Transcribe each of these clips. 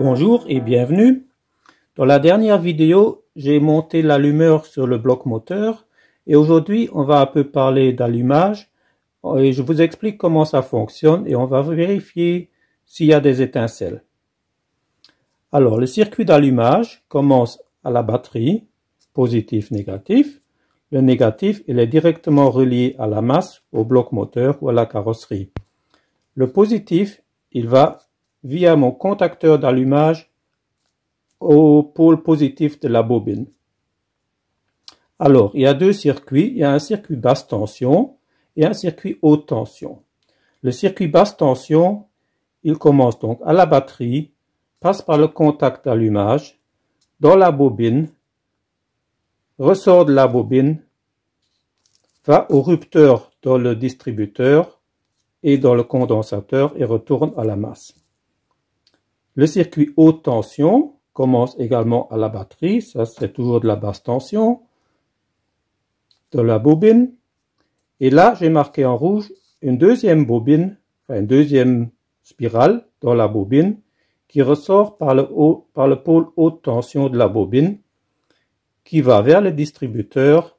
Bonjour et bienvenue. Dans la dernière vidéo, j'ai monté l'allumeur sur le bloc moteur et aujourd'hui on va un peu parler d'allumage et je vous explique comment ça fonctionne et on va vérifier s'il y a des étincelles. Alors le circuit d'allumage commence à la batterie, positif-négatif. Le négatif il est directement relié à la masse, au bloc moteur ou à la carrosserie. Le positif il va via mon contacteur d'allumage au pôle positif de la bobine. Alors, il y a deux circuits. Il y a un circuit basse tension et un circuit haute tension. Le circuit basse tension, il commence donc à la batterie, passe par le contact d'allumage, dans la bobine, ressort de la bobine, va au rupteur dans le distributeur et dans le condensateur et retourne à la masse. Le circuit haute tension commence également à la batterie, ça c'est toujours de la basse tension, de la bobine. Et là, j'ai marqué en rouge une deuxième bobine, enfin une deuxième spirale dans la bobine qui ressort par le pôle haute tension de la bobine qui va vers le distributeur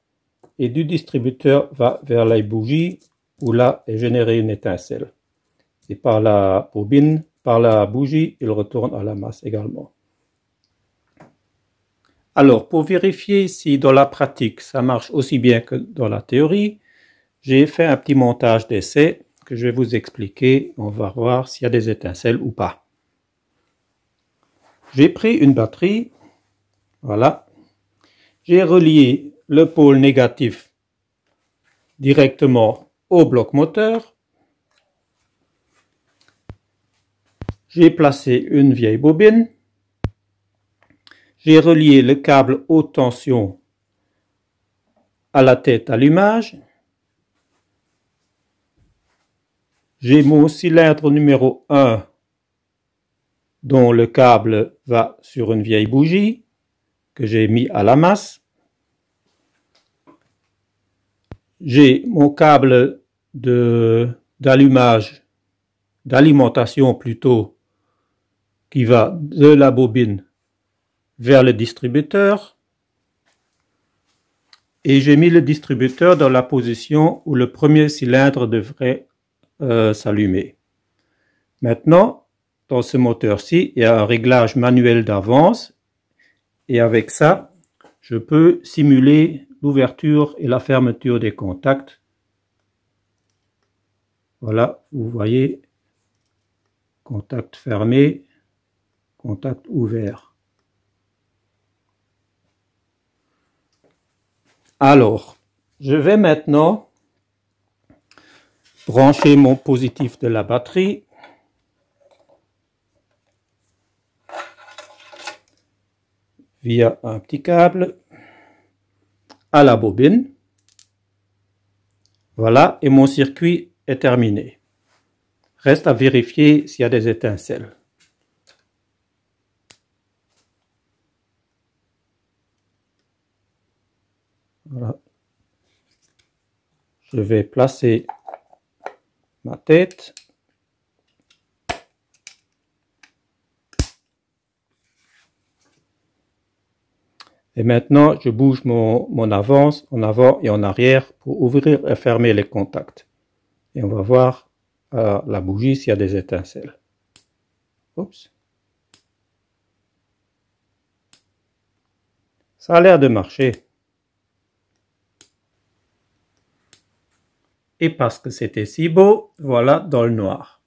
et du distributeur va vers la bougie où là est générée une étincelle. Et par la bobine, par la bougie, il retourne à la masse également. Alors, pour vérifier si dans la pratique ça marche aussi bien que dans la théorie, j'ai fait un petit montage d'essai que je vais vous expliquer. On va voir s'il y a des étincelles ou pas. J'ai pris une batterie, voilà. J'ai relié le pôle négatif directement au bloc moteur. J'ai placé une vieille bobine. J'ai relié le câble haute tension à la tête allumage. J'ai mon cylindre numéro 1 dont le câble va sur une vieille bougie que j'ai mis à la masse. J'ai mon câble d'allumage, d'alimentation plutôt, qui va de la bobine vers le distributeur. Et j'ai mis le distributeur dans la position où le premier cylindre devrait s'allumer. Maintenant, dans ce moteur-ci, il y a un réglage manuel d'avance. Et avec ça, je peux simuler l'ouverture et la fermeture des contacts. Voilà, vous voyez, contact fermé, contact ouvert. Alors, je vais maintenant brancher mon positif de la batterie via un petit câble à la bobine. Voilà, et mon circuit est terminé. Reste à vérifier s'il y a des étincelles. Voilà. Je vais placer ma tête. Et maintenant, je bouge mon avance en avant et en arrière pour ouvrir et fermer les contacts. Et on va voir la bougie s'il y a des étincelles. Oups. Ça a l'air de marcher. Et parce que c'était si beau, voilà dans le noir.